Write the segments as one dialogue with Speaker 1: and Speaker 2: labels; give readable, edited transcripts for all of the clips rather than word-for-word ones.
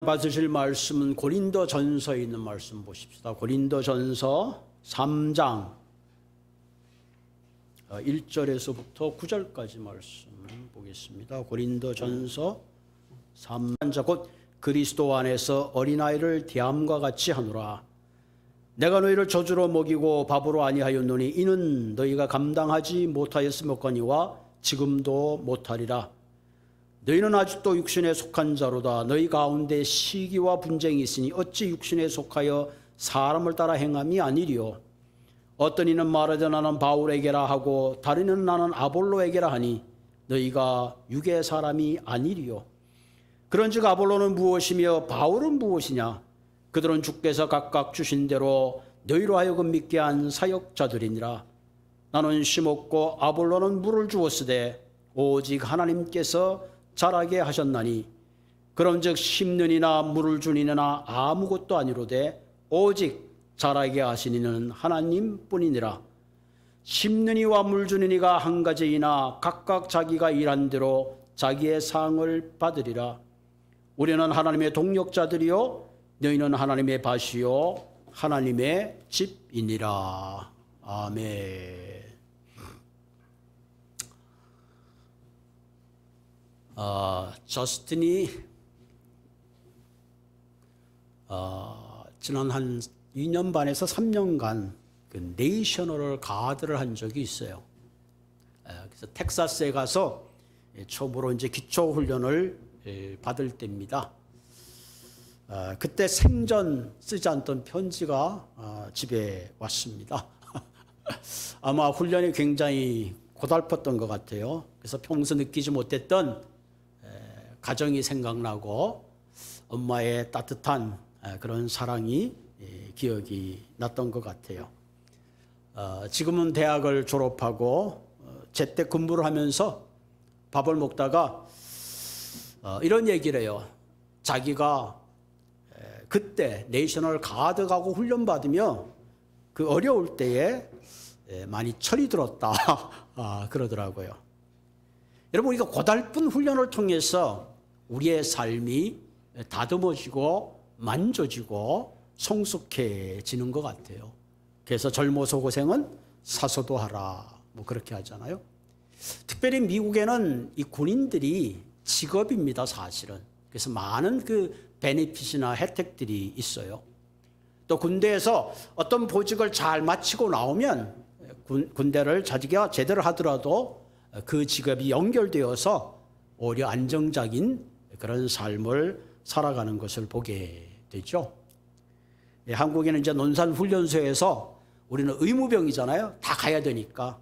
Speaker 1: 받으실 말씀은 고린도전서에 있는 말씀 보십시다. 고린도전서 3장 1절에서부터 9절까지 말씀 보겠습니다. 고린도전서 3장 곧 그리스도 안에서 어린아이를 대함과 같이 하노라. 내가 너희를 저주로 먹이고 밥으로 아니하였노니 이는 너희가 감당하지 못하였음었거니와 지금도 못하리라. 너희는 아직도 육신에 속한 자로다. 너희 가운데 시기와 분쟁이 있으니 어찌 육신에 속하여 사람을 따라 행함이 아니리요. 어떤 이는 말하되 나는 바울에게라 하고 다른 이는 나는 아볼로에게라 하니 너희가 육의 사람이 아니리요. 그런즉 아볼로는 무엇이며 바울은 무엇이냐? 그들은 주께서 각각 주신 대로 너희로 하여금 믿게 한 사역자들이니라. 나는 심었고 아볼로는 물을 주었으되 오직 하나님께서 자라게 하셨나니 그런즉 심는 이나 물을 준 이나 아무것도 아니로되 오직 자라게 하신 이는 하나님뿐이니라. 심는 이와 물 주는 이가 한 가지이나 각각 자기가 일한 대로 자기의 상을 받으리라. 우리는 하나님의 동력자들이요 너희는 하나님의 밭이요 하나님의 집이니라. 아멘. 저스틴이 지난 한 2년 반에서 3년간 그 네이셔널 가드를 한 적이 있어요. 그래서 텍사스에 가서 처음으로 이제 기초 훈련을 받을 때입니다. 그때 생전 쓰지 않던 편지가 집에 왔습니다. 아마 훈련이 굉장히 고달팠던 것 같아요. 그래서 평소 느끼지 못했던 가정이 생각나고 엄마의 따뜻한 그런 사랑이 기억이 났던 것 같아요. 지금은 대학을 졸업하고 재택근무를 하면서 밥을 먹다가 이런 얘기를 해요. 자기가 그때 내셔널 가드 가고 훈련 받으며 그 어려울 때에 많이 철이 들었다 그러더라고요. 여러분, 우리가 고달픈 훈련을 통해서 우리의 삶이 다듬어지고 만져지고 성숙해지는 것 같아요. 그래서 젊어서 고생은 사서도 하라 뭐 그렇게 하잖아요. 특별히 미국에는 이 군인들이 직업입니다, 사실은. 그래서 많은 그 베네핏이나 혜택들이 있어요. 또 군대에서 어떤 보직을 잘 마치고 나오면 군대를 자기가 제대로 하더라도 그 직업이 연결되어서 오히려 안정적인 그런 삶을 살아가는 것을 보게 되죠. 한국에는 이제 논산훈련소에서 우리는 의무병이잖아요. 다 가야 되니까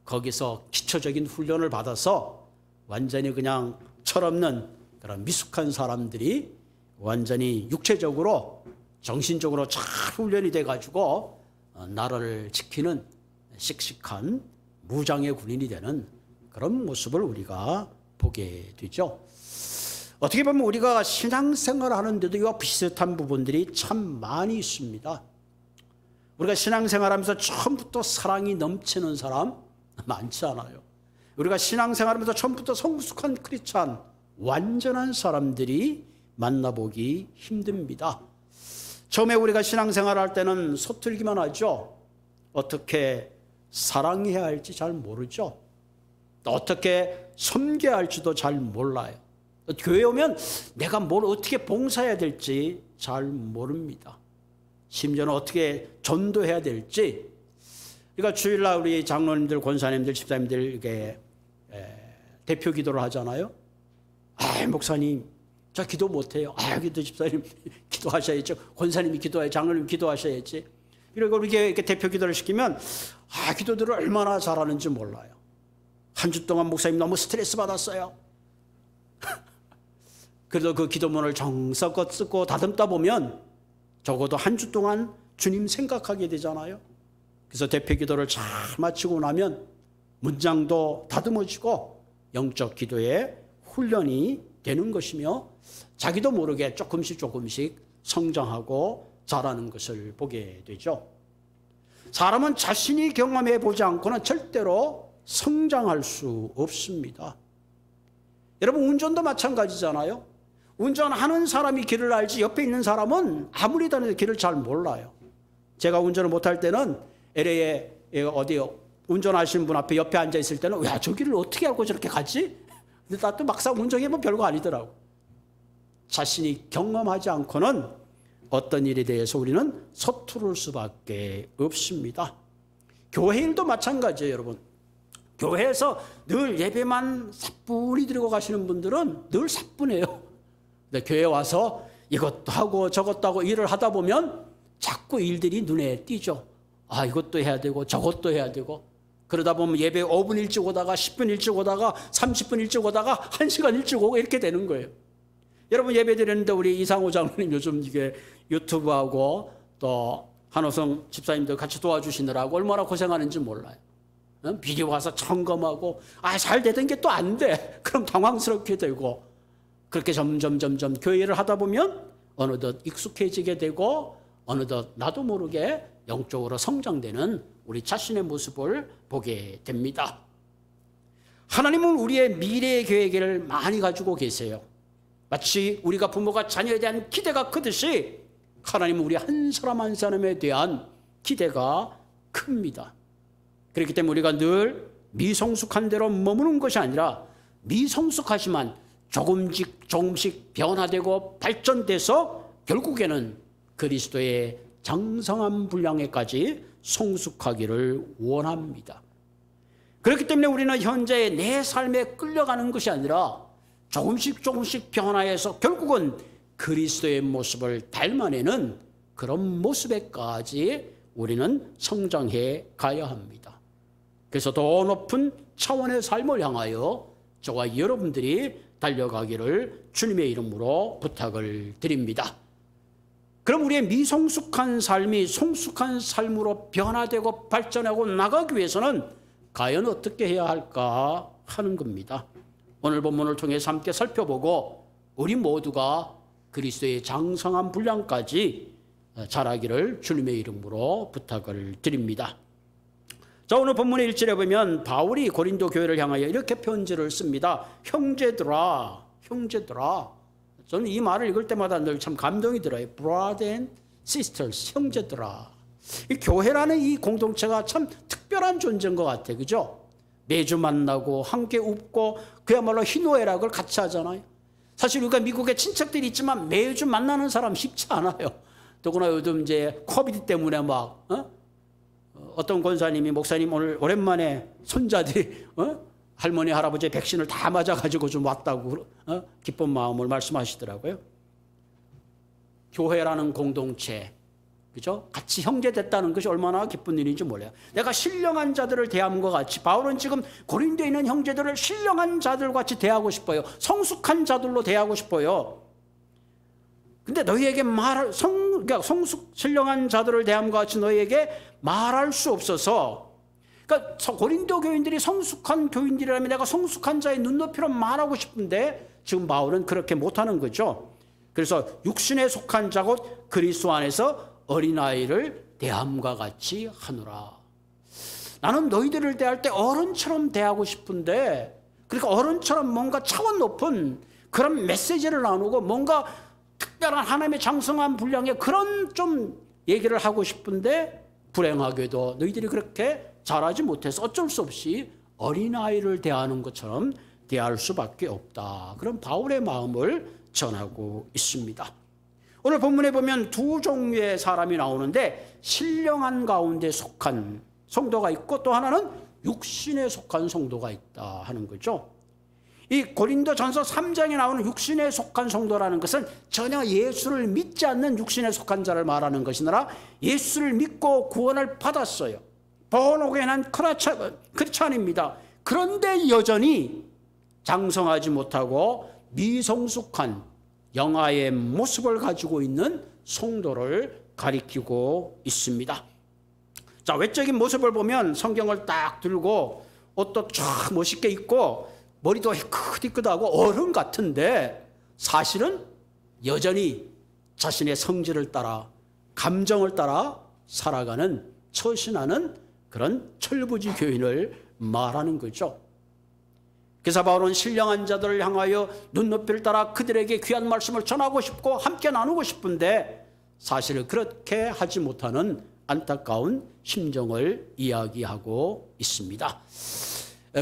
Speaker 1: 거기서 기초적인 훈련을 받아서 완전히 그냥 철없는 그런 미숙한 사람들이 완전히 육체적으로 정신적으로 잘 훈련이 돼가지고 나라를 지키는 씩씩한 무장의 군인이 되는 그런 모습을 우리가 보게 되죠. 어떻게 보면 우리가 신앙생활을 하는데도 이와 비슷한 부분들이 참 많이 있습니다. 우리가 신앙생활하면서 처음부터 사랑이 넘치는 사람 많지 않아요. 우리가 신앙생활하면서 처음부터 성숙한 크리스찬 완전한 사람들이 만나보기 힘듭니다. 처음에 우리가 신앙생활을 할 때는 서툴기만 하죠. 어떻게 사랑해야 할지 잘 모르죠. 또 어떻게 섬겨야 할지도 잘 몰라요. 교회 오면 내가 뭘 어떻게 봉사해야 될지 잘 모릅니다. 심지어는 어떻게 전도해야 될지. 그러니까 주일날 우리 장로님들, 권사님들, 집사님들 대표 기도를 하잖아요. 목사님 저 기도 못해요. 기도 집사님 기도하셔야죠. 권사님이 기도해야지. 장로님 기도하셔야지. 그리고 이렇게 대표 기도를 시키면 기도들을 얼마나 잘하는지 몰라요. 한 주 동안 목사님 너무 스트레스 받았어요. 그래도 그 기도문을 정성껏 쓰고 다듬다 보면 적어도 한 주 동안 주님 생각하게 되잖아요. 그래서 대표 기도를 잘 마치고 나면 문장도 다듬어지고 영적 기도에 훈련이 되는 것이며 자기도 모르게 조금씩 성장하고 자라는 것을 보게 되죠. 사람은 자신이 경험해 보지 않고는 절대로 성장할 수 없습니다. 여러분, 운전도 마찬가지잖아요. 운전하는 사람이 길을 알지 옆에 있는 사람은 아무리 다녀도 길을 잘 몰라요. 제가 운전을 못할 때는 LA에 어디 운전하시는 분 앞에 옆에 앉아 있을 때는 야, 저 길을 어떻게 알고 저렇게 가지? 근데 나 또 막상 운전해보면 별거 아니더라고. 자신이 경험하지 않고는 어떤 일에 대해서 우리는 서투를 수밖에 없습니다. 교회 일도 마찬가지예요, 여러분. 교회에서 늘 예배만 사뿐히 드리고 가시는 분들은 늘 사뿐해요. 근데 교회에 와서 이것도 하고 저것도 하고 일을 하다 보면 자꾸 일들이 눈에 띄죠. 아, 이것도 해야 되고 저것도 해야 되고. 그러다 보면 예배 5분 일찍 오다가 10분 일찍 오다가 30분 일찍 오다가 1시간 일찍 오고 이렇게 되는 거예요. 여러분, 예배 드렸는데 우리 이상호 장로님 요즘 이게 유튜브하고 또 한호성 집사님도 같이 도와주시느라고 얼마나 고생하는지 몰라요. 비디오 가서 점검하고 잘 되던 게 또 안 돼. 그럼 당황스럽게 되고 그렇게 점점 교회를 하다 보면 어느덧 익숙해지게 되고 어느덧 나도 모르게 영적으로 성장되는 우리 자신의 모습을 보게 됩니다. 하나님은 우리의 미래의 계획을 많이 가지고 계세요. 마치 우리가 부모가 자녀에 대한 기대가 크듯이 하나님은 우리 한 사람 한 사람에 대한 기대가 큽니다. 그렇기 때문에 우리가 늘 미성숙한 대로 머무는 것이 아니라 미성숙하지만 조금씩 변화되고 발전돼서 결국에는 그리스도의 장성한 분량에까지 성숙하기를 원합니다. 그렇기 때문에 우리는 현재의 내 삶에 끌려가는 것이 아니라 조금씩 변화해서 결국은 그리스도의 모습을 닮아내는 그런 모습에까지 우리는 성장해 가야 합니다. 그래서 더 높은 차원의 삶을 향하여 저와 여러분들이 달려가기를 주님의 이름으로 부탁을 드립니다. 그럼 우리의 미성숙한 삶이 성숙한 삶으로 변화되고 발전하고 나가기 위해서는 과연 어떻게 해야 할까 하는 겁니다. 오늘 본문을 통해서 함께 살펴보고 우리 모두가 그리스도의 장성한 분량까지 자라기를 주님의 이름으로 부탁을 드립니다. 자, 오늘 본문의 1절에 보면 바울이 고린도 교회를 향하여 이렇게 편지를 씁니다. 형제들아. 저는 이 말을 읽을 때마다 늘 참 감동이 들어요. Brothers and sisters, 형제들아. 이 교회라는 이 공동체가 참 특별한 존재인 것 같아요. 그죠? 매주 만나고 함께 웃고 그야말로 희노애락을 같이 하잖아요. 사실 우리가 미국에 친척들이 있지만 매주 만나는 사람 쉽지 않아요. 더구나 요즘 이제 코비드 때문에 막 어떤 권사님이 목사님 오늘 오랜만에 손자들이 할머니 할아버지 백신을 다 맞아가지고 좀 왔다고 기쁜 마음을 말씀하시더라고요. 교회라는 공동체, 그죠? 같이 형제 됐다는 것이 얼마나 기쁜 일인지 몰라요. 내가 신령한 자들을 대함과 같이 바울은 지금 고린도에 있는 형제들을 신령한 자들과 같이 대하고 싶어요. 성숙한 자들로 대하고 싶어요. 근데 너희에게 그러니까 신령한 자들을 대함과 같이 너희에게 말할 수 없어서, 그러니까 고린도 교인들이 성숙한 교인들이라면 내가 성숙한 자의 눈높이로 말하고 싶은데 지금 바울은 그렇게 못하는 거죠. 그래서 육신에 속한 자 곧 그리스도 안에서 어린아이를 대함과 같이 하노라. 나는 너희들을 대할 때 어른처럼 대하고 싶은데, 그러니까 어른처럼 뭔가 차원 높은 그런 메시지를 나누고 뭔가 특별한 하나님의 장성한 분량의 그런 좀 얘기를 하고 싶은데 불행하게도 너희들이 그렇게 잘하지 못해서 어쩔 수 없이 어린아이를 대하는 것처럼 대할 수밖에 없다. 그런 바울의 마음을 전하고 있습니다. 오늘 본문에 보면 두 종류의 사람이 나오는데 신령한 가운데 속한 성도가 있고 또 하나는 육신에 속한 성도가 있다 하는 거죠. 이 고린도전서 3장에 나오는 육신에 속한 성도라는 것은 전혀 예수를 믿지 않는 육신에 속한 자를 말하는 것이나 예수를 믿고 구원을 받았어요. 본호교회는 크리스찬입니다. 그런데 여전히 장성하지 못하고 미성숙한 영아의 모습을 가지고 있는 성도를 가리키고 있습니다. 자, 외적인 모습을 보면 성경을 딱 들고 옷도 쫙 멋있게 입고 머리도 희끗희끗하고 어른 같은데 사실은 여전히 자신의 성질을 따라 감정을 따라 살아가는 처신하는 그런 철부지 교인을 말하는 거죠. 그래서 바울은 신령한 자들을 향하여 눈높이를 따라 그들에게 귀한 말씀을 전하고 싶고 함께 나누고 싶은데 사실 그렇게 하지 못하는 안타까운 심정을 이야기하고 있습니다.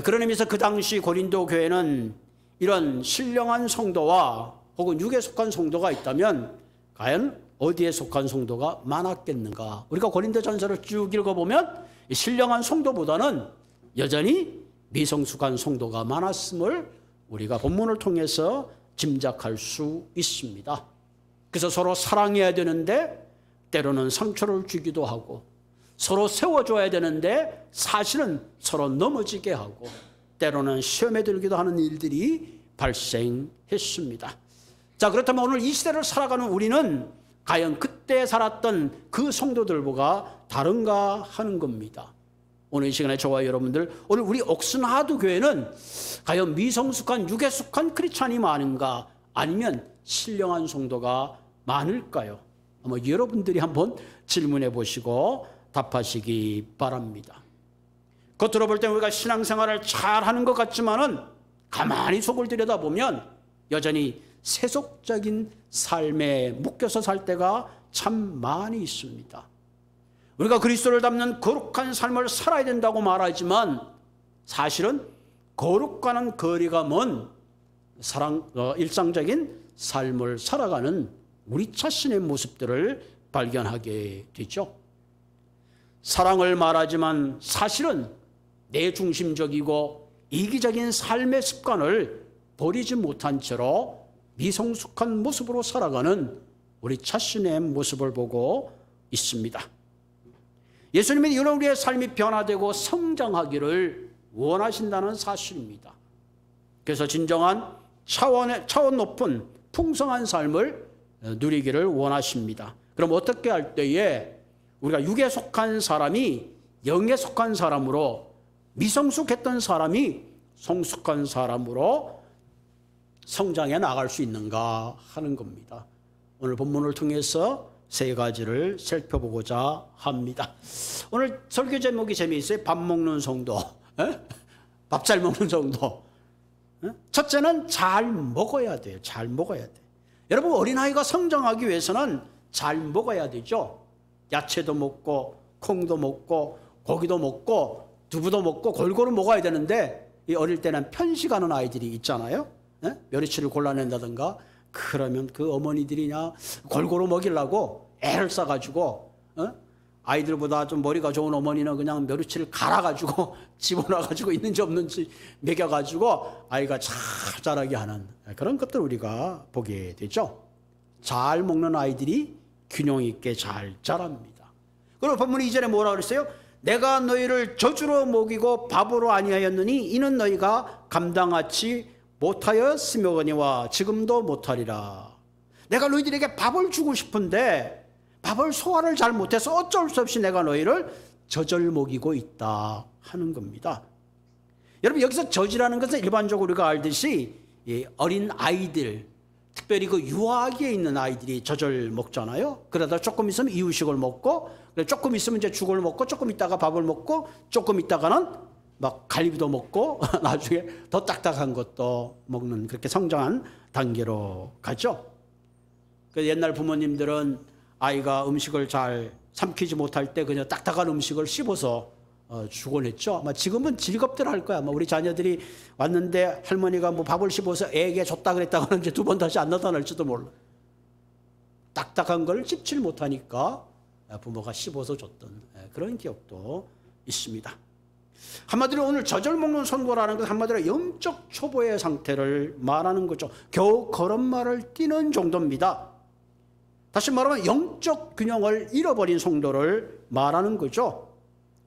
Speaker 1: 그런 의미에서 그 당시 고린도 교회는 이런 신령한 성도와 혹은 육에 속한 성도가 있다면 과연 어디에 속한 성도가 많았겠는가? 우리가 고린도전서를 쭉 읽어보면 신령한 성도보다는 여전히 미성숙한 성도가 많았음을 우리가 본문을 통해서 짐작할 수 있습니다. 그래서 서로 사랑해야 되는데 때로는 상처를 주기도 하고, 서로 세워줘야 되는데 사실은 서로 넘어지게 하고, 때로는 시험에 들기도 하는 일들이 발생했습니다. 자, 그렇다면 오늘 이 시대를 살아가는 우리는 과연 그때 살았던 그 성도들보다 다른가 하는 겁니다. 오늘 이 시간에 저와 여러분들, 오늘 우리 옥슨하드 교회는 과연 미성숙한 육에 속한 크리스찬이 많은가, 아니면 신령한 성도가 많을까요? 아마 여러분들이 한번 질문해 보시고 답하시기 바랍니다. 겉으로 볼 때 우리가 신앙생활을 잘하는 것 같지만은 가만히 속을 들여다보면 여전히 세속적인 삶에 묶여서 살 때가 참 많이 있습니다. 우리가 그리스도를 닮는 거룩한 삶을 살아야 된다고 말하지만 사실은 거룩과는 거리가 먼 일상적인 삶을 살아가는 우리 자신의 모습들을 발견하게 되죠. 사랑을 말하지만 사실은 내중심적이고 이기적인 삶의 습관을 버리지 못한 채로 미성숙한 모습으로 살아가는 우리 자신의 모습을 보고 있습니다. 예수님이 이런 우리의 삶이 변화되고 성장하기를 원하신다는 사실입니다. 그래서 진정한 차원 높은 풍성한 삶을 누리기를 원하십니다. 그럼 어떻게 할 때에 우리가 육에 속한 사람이 영에 속한 사람으로, 미성숙했던 사람이 성숙한 사람으로 성장해 나갈 수 있는가 하는 겁니다. 오늘 본문을 통해서 세 가지를 살펴보고자 합니다. 오늘 설교 제목이 재미있어요. 밥 먹는 성도, 밥 잘 먹는 성도. 첫째는 잘 먹어야 돼요. 잘 먹어야 돼. 여러분, 어린아이가 성장하기 위해서는 잘 먹어야 되죠. 야채도 먹고 콩도 먹고 고기도 먹고 두부도 먹고 골고루 먹어야 되는데, 이 어릴 때는 편식하는 아이들이 있잖아요. 멸치를 골라낸다든가, 그러면 그 어머니들이냐 골고루 먹이려고 애를 써가지고 아이들보다 좀 머리가 좋은 어머니는 그냥 멸치를 갈아가지고 집어넣어가지고 있는지 없는지 먹여가지고 아이가 잘 자라게 하는 그런 것들 우리가 보게 되죠. 잘 먹는 아이들이 균형 있게 잘 자랍니다. 그리고 본문이 이전에 뭐라 그랬어요? 내가 너희를 저주로 먹이고 밥으로 아니하였느니 이는 너희가 감당하지 못하였으며거니와 지금도 못하리라. 내가 너희들에게 밥을 주고 싶은데 밥을 소화를 잘 못해서 어쩔 수 없이 내가 너희를 젖을 먹이고 있다 하는 겁니다. 여러분, 여기서 젖이라는 것은 일반적으로 우리가 알듯이 어린 아이들, 특별히 그 유아기에 있는 아이들이 젖을 먹잖아요. 그러다 조금 있으면 이유식을 먹고, 조금 있으면 이제 죽을 먹고, 조금 있다가 밥을 먹고, 조금 있다가는 막 갈비도 먹고 나중에 더 딱딱한 것도 먹는, 그렇게 성장한 단계로 가죠. 그 옛날 부모님들은 아이가 음식을 잘 삼키지 못할 때 그냥 딱딱한 음식을 씹어서 주곤 했죠. 아마 지금은 즐겁더라 할 거야. 아마 우리 자녀들이 왔는데 할머니가 뭐 밥을 씹어서 애에게 줬다 그랬다고는 이제 두 번 다시 안 나타날지도 몰라. 딱딱한 걸 씹질 못하니까 부모가 씹어서 줬던 그런 기억도 있습니다. 한마디로 오늘 젖을 먹는 선고라는 것은 한마디로 영적 초보의 상태를 말하는 거죠. 겨우 걸음마를 뛰는 정도입니다. 다시 말하면 영적 균형을 잃어버린 성도를 말하는 거죠.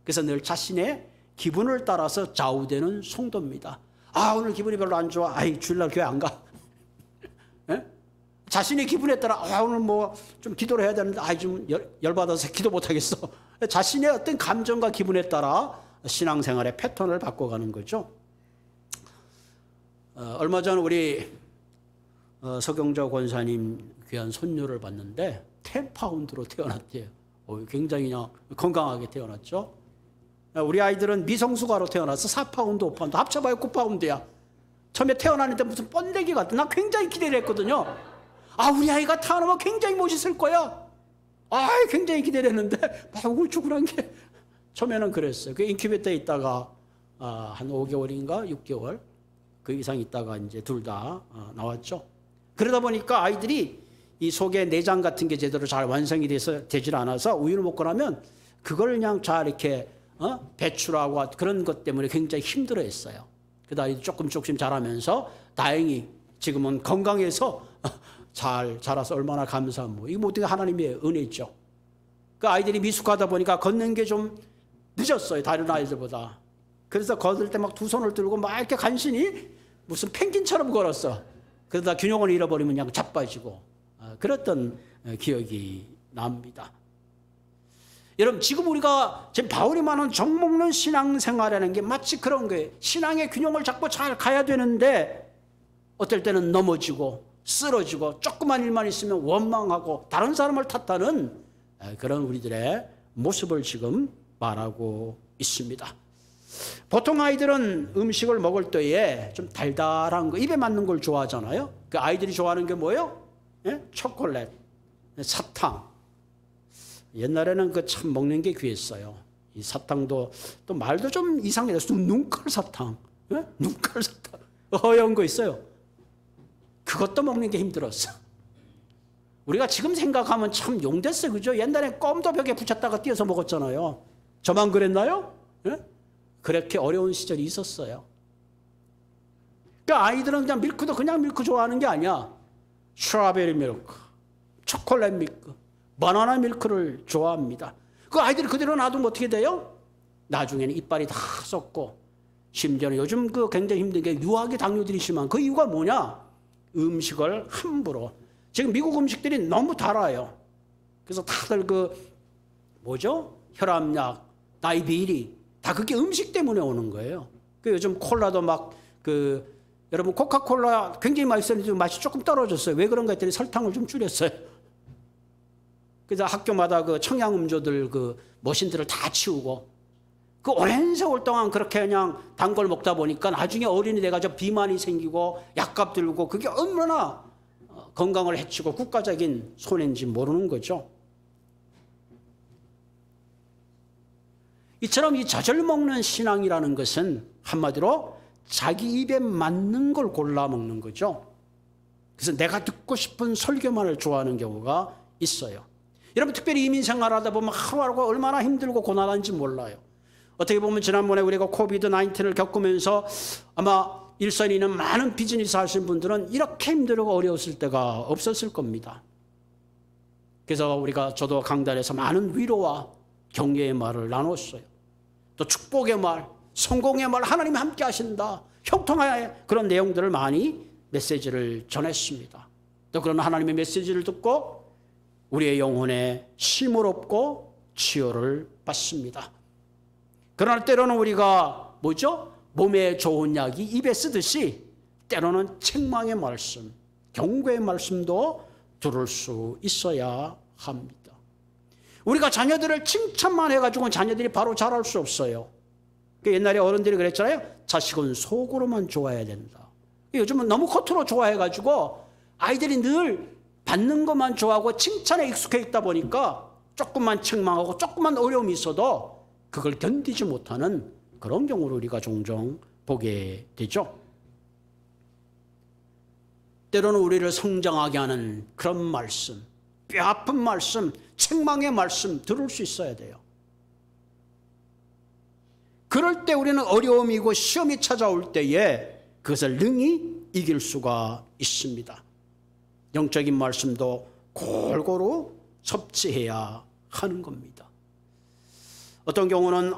Speaker 1: 그래서 늘 자신의 기분을 따라서 좌우되는 성도입니다. 아, 오늘 기분이 별로 안 좋아. 아이, 주일날 교회 안 가. 자신의 기분에 따라 오늘 뭐 좀 기도를 해야 되는데 좀 열받아서 기도 못 하겠어. 자신의 어떤 감정과 기분에 따라 신앙생활의 패턴을 바꿔가는 거죠. 얼마 전 우리 서경조 권사님 귀한 손녀를 봤는데 10파운드로 태어났대요. 굉장히 건강하게 태어났죠. 우리 아이들은 미성숙아로 태어나서 4파운드, 5파운드 합쳐봐야 9파운드야. 처음에 태어나는데 무슨 번데기 같아. 나 굉장히 기대를 했거든요. 아, 우리 아이가 태어나면 굉장히 멋있을 거야. 아, 굉장히 기대를 했는데 막 우울쭈글한 게 처음에는 그랬어요. 그 인큐베이터에 있다가 한 5개월인가 6개월 그 이상 있다가 이제 둘 다 나왔죠. 그러다 보니까 아이들이 이 속에 내장 같은 게 제대로 잘 완성이 되질 않아서 우유를 먹고 나면 그걸 그냥 잘 이렇게 배출하고 그런 것 때문에 굉장히 힘들어했어요. 그러다 아이들이 조금 자라면서 다행히 지금은 건강해서 잘 자라서 얼마나 감사한 뭐 이거 모두 하나님의 은혜죠. 그 아이들이 미숙하다 보니까 걷는 게 좀 늦었어요. 다른 아이들보다. 그래서 걸을 때 막 두 손을 들고 막 이렇게 간신히 무슨 펭귄처럼 걸었어. 그러다 균형을 잃어버리면 그냥 자빠지고 그랬던 기억이 납니다. 여러분 지금 우리가 지금 바울이 말하는 정먹는 신앙생활이라는 게 마치 그런 거예요. 신앙의 균형을 잡고 잘 가야 되는데 어떨 때는 넘어지고 쓰러지고 조그만 일만 있으면 원망하고 다른 사람을 탓하는 그런 우리들의 모습을 지금 말하고 있습니다. 보통 아이들은 음식을 먹을 때에 좀 달달한 거 입에 맞는 걸 좋아하잖아요. 그 아이들이 좋아하는 게 뭐예요? 예? 초콜릿, 사탕. 옛날에는 그 참 먹는 게 귀했어요. 이 사탕도 또 말도 좀 이상해요. 눈깔 사탕, 예? 눈깔 사탕, 허연 거 있어요. 그것도 먹는 게 힘들었어. 우리가 지금 생각하면 참 용됐어요, 그죠? 옛날에 껌도 벽에 붙였다가 띄어서 먹었잖아요. 저만 그랬나요? 예? 그렇게 어려운 시절이 있었어요. 그러니까 아이들은 그냥 밀크도 그냥 밀크 좋아하는 게 아니야. 스트로베리 밀크, 초콜릿 밀크, 바나나 밀크를 좋아합니다. 그 아이들이 그대로 놔두면 어떻게 돼요? 나중에는 이빨이 다 썩고 심지어는 요즘 그 굉장히 힘든 게 유아기 당뇨들이 심한 그 이유가 뭐냐? 음식을 함부로. 지금 미국 음식들이 너무 달아요. 그래서 다들 그 뭐죠? 혈압약, 다이비리 다 그게 음식 때문에 오는 거예요. 그 요즘 콜라도 막 그 여러분 코카콜라 굉장히 맛있었는데 맛이 조금 떨어졌어요. 왜 그런가 했더니 설탕을 좀 줄였어요. 그래서 학교마다 그 청양 음료들 그 머신들을 다 치우고 그 오랜 세월 동안 그렇게 그냥 단 걸 먹다 보니까 나중에 어린이 돼가지고 비만이 생기고 약값 들고 그게 얼마나 건강을 해치고 국가적인 손해인지 모르는 거죠. 이처럼 이 젖을 먹는 신앙이라는 것은 한마디로 자기 입에 맞는 걸 골라 먹는 거죠. 그래서 내가 듣고 싶은 설교만을 좋아하는 경우가 있어요. 여러분 특별히 이민 생활하다 보면 하루하루가 얼마나 힘들고 고난한지 몰라요. 어떻게 보면 지난번에 우리가 코비드-19를 겪으면서 아마 일선에 있는 많은 비즈니스 하시는 분들은 이렇게 힘들고 어려웠을 때가 없었을 겁니다. 그래서 저도 강단에서 많은 위로와 격려의 말을 나눴어요. 또 축복의 말, 성공의 말, 하나님이 함께 하신다. 형통의 그런 내용들을 많이 메시지를 전했습니다. 또 그런 하나님의 메시지를 듣고 우리의 영혼에 쉼을 얻고 치유를 받습니다. 그러나 때로는 우리가 뭐죠? 몸에 좋은 약이 입에 쓰듯이 때로는 책망의 말씀, 경고의 말씀도 들을 수 있어야 합니다. 우리가 자녀들을 칭찬만 해가지고는 자녀들이 바로 자랄 수 없어요. 옛날에 어른들이 그랬잖아요. 자식은 속으로만 좋아해야 된다. 요즘은 너무 겉으로 좋아해가지고 아이들이 늘 받는 것만 좋아하고 칭찬에 익숙해 있다 보니까 조금만 책망하고 조금만 어려움이 있어도 그걸 견디지 못하는 그런 경우를 우리가 종종 보게 되죠. 때로는 우리를 성장하게 하는 그런 말씀, 뼈아픈 말씀, 책망의 말씀 들을 수 있어야 돼요. 그럴 때 우리는 어려움이고 시험이 찾아올 때에 그것을 능히 이길 수가 있습니다. 영적인 말씀도 골고루 섭취해야 하는 겁니다. 어떤 경우는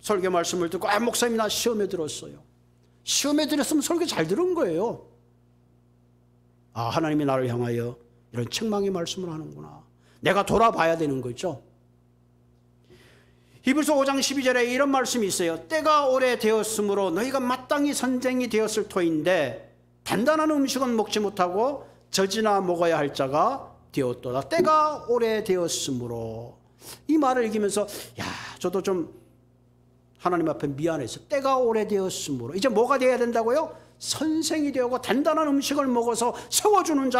Speaker 1: 설교 말씀을 듣고 목사님 나 시험에 들었어요. 시험에 들었으면 설교 잘 들은 거예요. 하나님이 나를 향하여 이런 책망의 말씀을 하는구나. 내가 돌아봐야 되는 거죠. 히브리서 5장 12절에 이런 말씀이 있어요. 때가 오래되었으므로 너희가 마땅히 선생이 되었을 터인데 단단한 음식은 먹지 못하고 젖이나 먹어야 할 자가 되었도다. 때가 오래되었으므로. 이 말을 읽으면서 저도 좀 하나님 앞에 미안해서 때가 오래되었으므로. 이제 뭐가 돼야 된다고요? 선생이 되고 단단한 음식을 먹어서 세워주는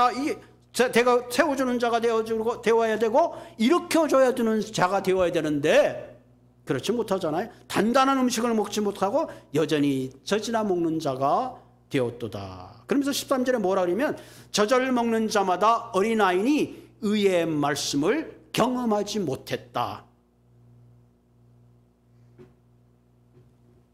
Speaker 1: 세워주는 자가 되어야 되고 일으켜줘야 되는 자가 되어야 되는데 그렇지 못하잖아요. 단단한 음식을 먹지 못하고 여전히 젖이나 먹는 자가 되었도다. 그러면서 13절에 뭐라 그러면 젖을 먹는 자마다 어린아이니 의의 말씀을 경험하지 못했다.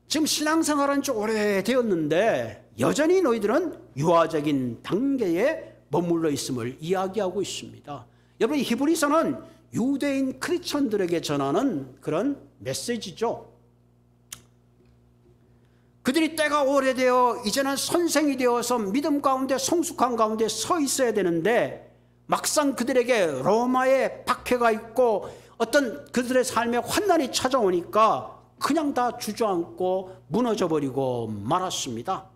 Speaker 1: 지금 신앙생활은 좀 오래되었는데 여전히 너희들은 유아적인 단계에 머물러 있음을 이야기하고 있습니다. 여러분, 히브리서는 유대인 크리스천들에게 전하는 그런 메시지죠. 그들이 때가 오래되어 이제는 선생이 되어서 믿음 가운데 성숙한 가운데 서 있어야 되는데 막상 그들에게 로마의 박해가 있고 어떤 그들의 삶에 환난이 찾아오니까 그냥 다 주저앉고 무너져버리고 말았습니다.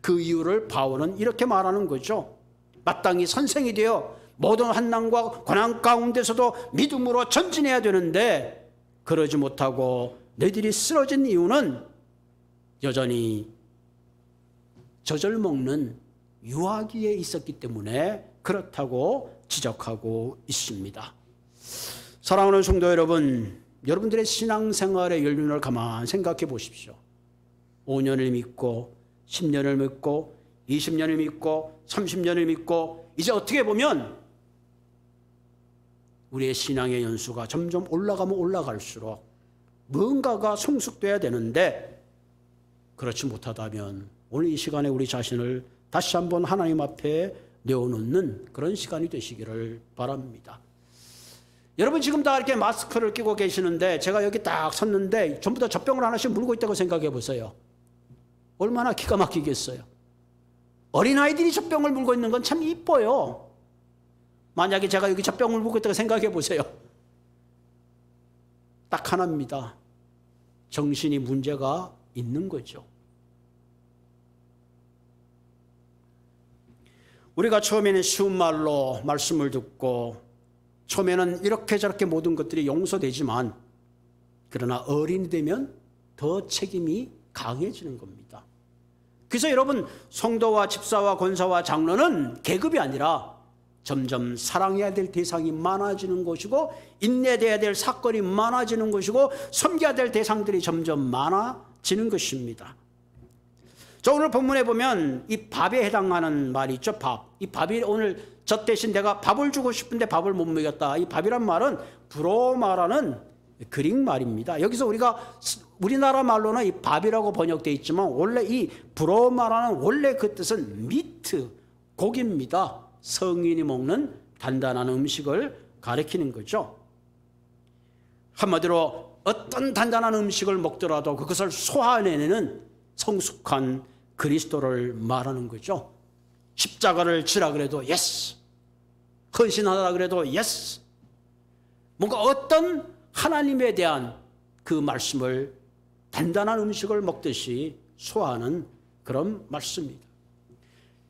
Speaker 1: 그 이유를 바울은 이렇게 말하는 거죠. 마땅히 선생이 되어 모든 환난과 고난 가운데서도 믿음으로 전진해야 되는데 그러지 못하고 너희들이 쓰러진 이유는 여전히 젖을 먹는 유아기에 있었기 때문에 그렇다고 지적하고 있습니다. 사랑하는 성도 여러분, 여러분들의 신앙생활의 연륜을 가만히 생각해 보십시오. 5년을 믿고 10년을 믿고 20년을 믿고 30년을 믿고 이제 어떻게 보면 우리의 신앙의 연수가 점점 올라가면 올라갈수록 뭔가가 성숙돼야 되는데 그렇지 못하다면 오늘 이 시간에 우리 자신을 다시 한번 하나님 앞에 내어놓는 그런 시간이 되시기를 바랍니다. 여러분 지금 다 이렇게 마스크를 끼고 계시는데 제가 여기 딱 섰는데 전부 다 젖병을 하나씩 물고 있다고 생각해 보세요. 얼마나 기가 막히겠어요. 어린아이들이 젖병을 물고 있는 건 참 이뻐요. 만약에 제가 여기 젖병을 물고 있다고 생각해 보세요. 딱 하나입니다. 정신이 문제가 있는 거죠. 우리가 처음에는 쉬운 말로 말씀을 듣고 처음에는 이렇게 저렇게 모든 것들이 용서되지만 그러나 어른이 되면 더 책임이 강해지는 겁니다. 그래서 여러분 성도와 집사와 권사와 장로는 계급이 아니라 점점 사랑해야 될 대상이 많아지는 것이고 인내돼야 될 사건이 많아지는 것이고 섬겨야 될 대상들이 점점 많아지는 것입니다. 저 오늘 본문에 보면 이 밥에 해당하는 말이 있죠. 밥. 이 밥이 오늘 저 대신 내가 밥을 주고 싶은데 밥을 못 먹였다. 이 밥이란 말은 브로마라는 그릭 말입니다. 여기서 우리가 우리나라 말로는 이 밥이라고 번역되어 있지만 원래 이 브로마라는 원래 그 뜻은 미트, 고기입니다. 성인이 먹는 단단한 음식을 가리키는 거죠. 한마디로 어떤 단단한 음식을 먹더라도 그것을 소화해내는 성숙한 그리스도를 말하는 거죠. 십자가를 지라 그래도 예스, 헌신하라 그래도 예스, 뭔가 어떤 하나님에 대한 그 말씀을 단단한 음식을 먹듯이 소화하는 그런 말씀입니다.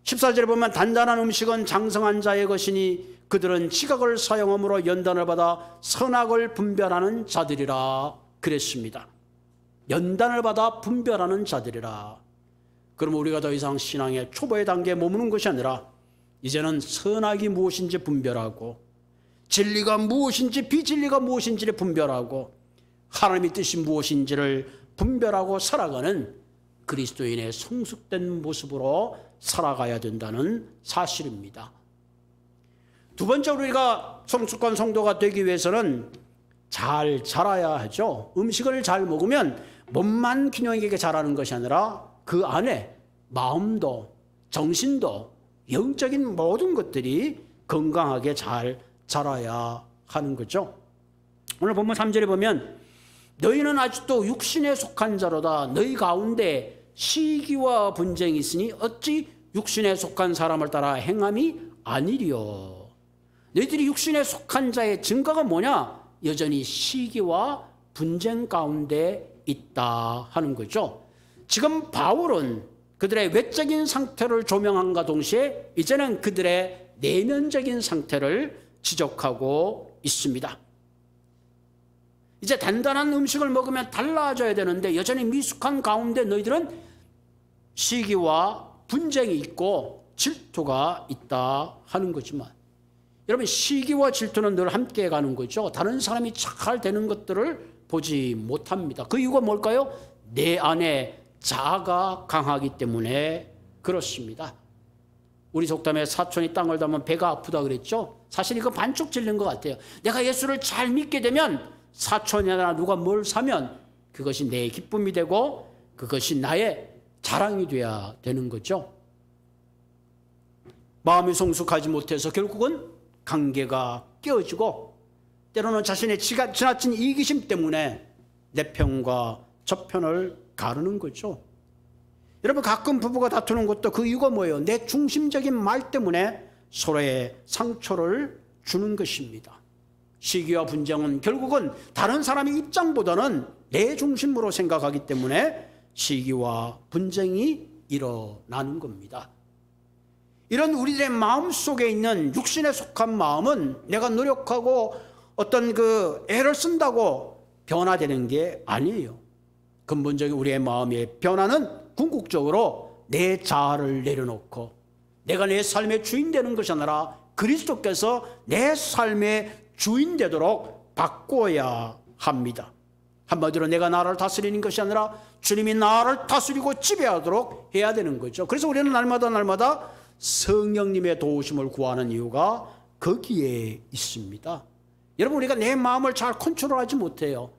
Speaker 1: 14절에 보면 단단한 음식은 장성한 자의 것이니 그들은 지각을 사용함으로 연단을 받아 선악을 분별하는 자들이라 그랬습니다. 연단을 받아 분별하는 자들이라. 그럼 우리가 더 이상 신앙의 초보의 단계에 머무는 것이 아니라 이제는 선악이 무엇인지 분별하고 진리가 무엇인지 비진리가 무엇인지를 분별하고 하나님의 뜻이 무엇인지를 분별하고 살아가는 그리스도인의 성숙된 모습으로 살아가야 된다는 사실입니다. 두 번째로 우리가 성숙한 성도가 되기 위해서는 잘 자라야 하죠. 음식을 잘 먹으면 몸만 균형 있게 자라는 것이 아니라 그 안에 마음도 정신도 영적인 모든 것들이 건강하게 잘 자라야 하는 거죠. 오늘 본문 3절에 보면 너희는 아직도 육신에 속한 자로다. 너희 가운데 시기와 분쟁이 있으니 어찌 육신에 속한 사람을 따라 행함이 아니리요. 너희들이 육신에 속한 자의 증거가 뭐냐? 여전히 시기와 분쟁 가운데 있다 하는 거죠. 지금 바울은 그들의 외적인 상태를 조명함과 동시에 이제는 그들의 내면적인 상태를 지적하고 있습니다. 이제 단단한 음식을 먹으면 달라져야 되는데 여전히 미숙한 가운데 너희들은 시기와 분쟁이 있고 질투가 있다 하는 거지만, 여러분, 시기와 질투는 늘 함께 가는 거죠. 다른 사람이 잘 되는 것들을 보지 못합니다. 그 이유가 뭘까요? 내 안에 자아가 강하기 때문에 그렇습니다. 우리 속담에 사촌이 땅을 담으면 배가 아프다 그랬죠. 사실 이거 반쪽 질린 것 같아요. 내가 예수를 잘 믿게 되면 사촌이나 누가 뭘 사면 그것이 내 기쁨이 되고 그것이 나의 자랑이 돼야 되는 거죠. 마음이 성숙하지 못해서 결국은 관계가 깨어지고, 때로는 자신의 지나친 이기심 때문에 내 편과 저 편을 가르는 거죠. 여러분, 가끔 부부가 다투는 것도 그 이유가 뭐예요? 내 중심적인 말 때문에 서로의 상처를 주는 것입니다. 시기와 분쟁은 결국은 다른 사람의 입장보다는 내 중심으로 생각하기 때문에 시기와 분쟁이 일어나는 겁니다. 이런 우리들의 마음 속에 있는 육신에 속한 마음은 내가 노력하고 어떤 그 애를 쓴다고 변화되는 게 아니에요. 근본적인 우리의 마음의 변화는 궁극적으로 내 자아를 내려놓고 내가 내 삶의 주인 되는 것이 아니라 그리스도께서 내 삶의 주인 되도록 바꿔야 합니다. 한마디로 내가 나를 다스리는 것이 아니라 주님이 나를 다스리고 지배하도록 해야 되는 거죠. 그래서 우리는 날마다 성령님의 도우심을 구하는 이유가 거기에 있습니다. 여러분, 우리가 내 마음을 잘 컨트롤하지 못해요.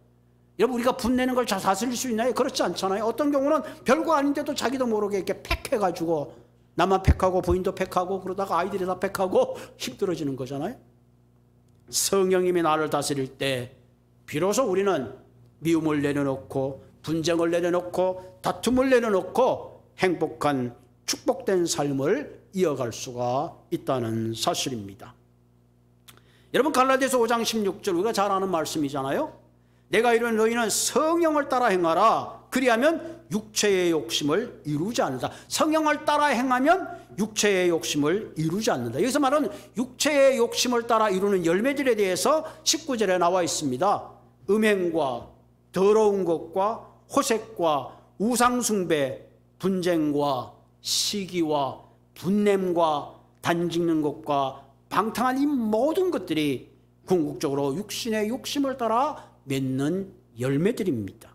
Speaker 1: 여러분, 우리가 분내는 걸 잘 다스릴 수 있나요? 그렇지 않잖아요. 어떤 경우는 별거 아닌데도 자기도 모르게 이렇게 팩해가지고 나만 팩하고 부인도 팩하고 그러다가 아이들이 다 팩하고 힘들어지는 거잖아요. 성령님이 나를 다스릴 때 비로소 우리는 미움을 내려놓고 분쟁을 내려놓고 다툼을 내려놓고 행복한 축복된 삶을 이어갈 수가 있다는 사실입니다. 여러분, 갈라디아서 5장 16절 우리가 잘 아는 말씀이잖아요. 내가 이르는 너희는 성령을 따라 행하라. 그리하면 육체의 욕심을 이루지 않는다. 성령을 따라 행하면 육체의 욕심을 이루지 않는다. 여기서 말하는 육체의 욕심을 따라 이루는 열매들에 대해서 19절에 나와 있습니다. 음행과 더러운 것과 호색과 우상숭배, 분쟁과 시기와 분냄과 단짓는 것과 방탕한 이 모든 것들이 궁극적으로 육신의 욕심을 따라 맺는 열매들입니다.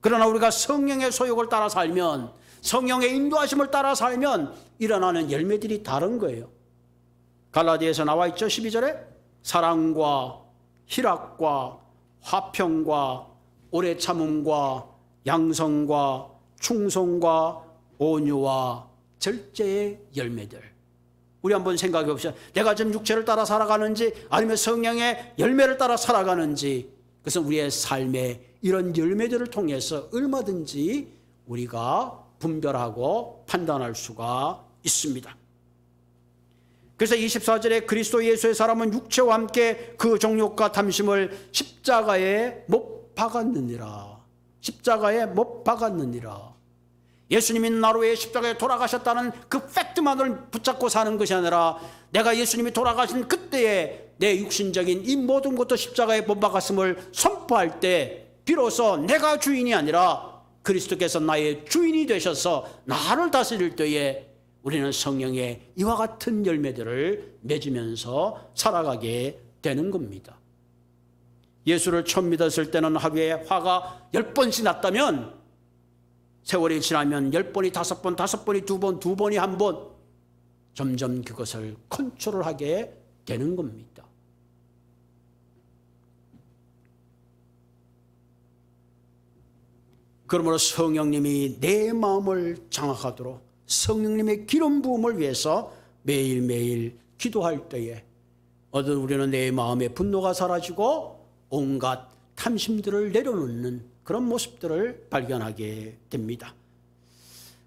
Speaker 1: 그러나 우리가 성령의 소욕을 따라 살면, 성령의 인도하심을 따라 살면 일어나는 열매들이 다른 거예요. 갈라디아에서 나와 있죠. 12절에 사랑과 희락과 화평과 오래 참음과 양성과 충성과 온유와 절제의 열매들. 우리 한번 생각해 봅시다. 내가 좀 육체를 따라 살아가는지 아니면 성령의 열매를 따라 살아가는지, 그것은 우리의 삶의 이런 열매들을 통해서 얼마든지 우리가 분별하고 판단할 수가 있습니다. 그래서 24절에 그리스도 예수의 사람은 육체와 함께 그 정욕과 탐심을 십자가에 못 박았느니라. 십자가에 못 박았느니라. 예수님이 나로 위해 십자가에 돌아가셨다는 그 팩트만을 붙잡고 사는 것이 아니라 내가 예수님이 돌아가신 그때에 내 육신적인 이 모든 것도 십자가에 못 박았음을 선포할 때 비로소 내가 주인이 아니라 그리스도께서 나의 주인이 되셔서 나를 다스릴 때에 우리는 성령의 이와 같은 열매들을 맺으면서 살아가게 되는 겁니다. 예수를 처음 믿었을 때는 하루에 화가 10번씩 났다면 세월이 지나면 10번이 5번, 5번이 2번, 2번이 1번, 점점 그것을 컨트롤하게 되는 겁니다. 그러므로 성령님이 내 마음을 장악하도록 성령님의 기름 부음을 위해서 매일매일 기도할 때에 어떤 우리는 내 마음의 분노가 사라지고 온갖 탐심들을 내려놓는 그런 모습들을 발견하게 됩니다.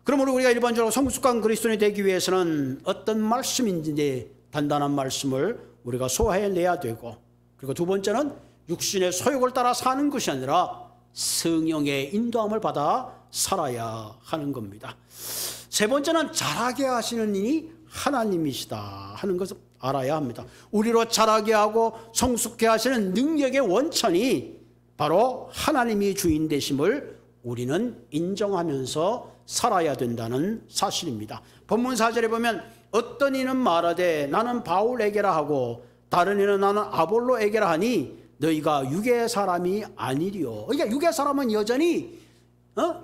Speaker 1: 그러므로 우리가 일반적으로 성숙한 그리스도인이 되기 위해서는 어떤 말씀인지 단단한 말씀을 우리가 소화해내야 되고, 그리고 두 번째는 육신의 소욕을 따라 사는 것이 아니라 성령의 인도함을 받아 살아야 하는 겁니다. 세 번째는 자라게 하시는 이니 하나님이시다 하는 것을 알아야 합니다. 우리로 자라게 하고 성숙케 하시는 능력의 원천이 바로 하나님이 주인 되심을 우리는 인정하면서 살아야 된다는 사실입니다. 본문 4절에 보면 어떤 이는 말하되 나는 바울에게라 하고 다른 이는 나는 아볼로에게라 하니 너희가 육의 사람이 아니리요. 그러니까 육의 사람은 여전히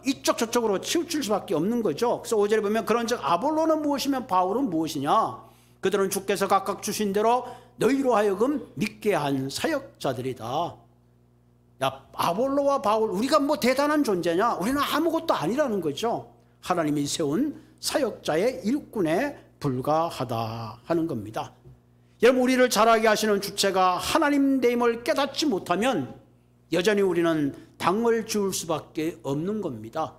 Speaker 1: 이쪽 저쪽으로 치우칠 수밖에 없는 거죠. 그래서 5절에 보면 그런즉 아볼로는 무엇이면 바울은 무엇이냐? 그들은 주께서 각각 주신 대로 너희로 하여금 믿게 한 사역자들이다. 야, 아볼로와 바울 우리가 뭐 대단한 존재냐? 우리는 아무것도 아니라는 거죠. 하나님이 세운 사역자의 일꾼에 불과하다 하는 겁니다. 여러분, 우리를 자라게 하시는 주체가 하나님 되임을 깨닫지 못하면 여전히 우리는 당을 지을 수밖에 없는 겁니다.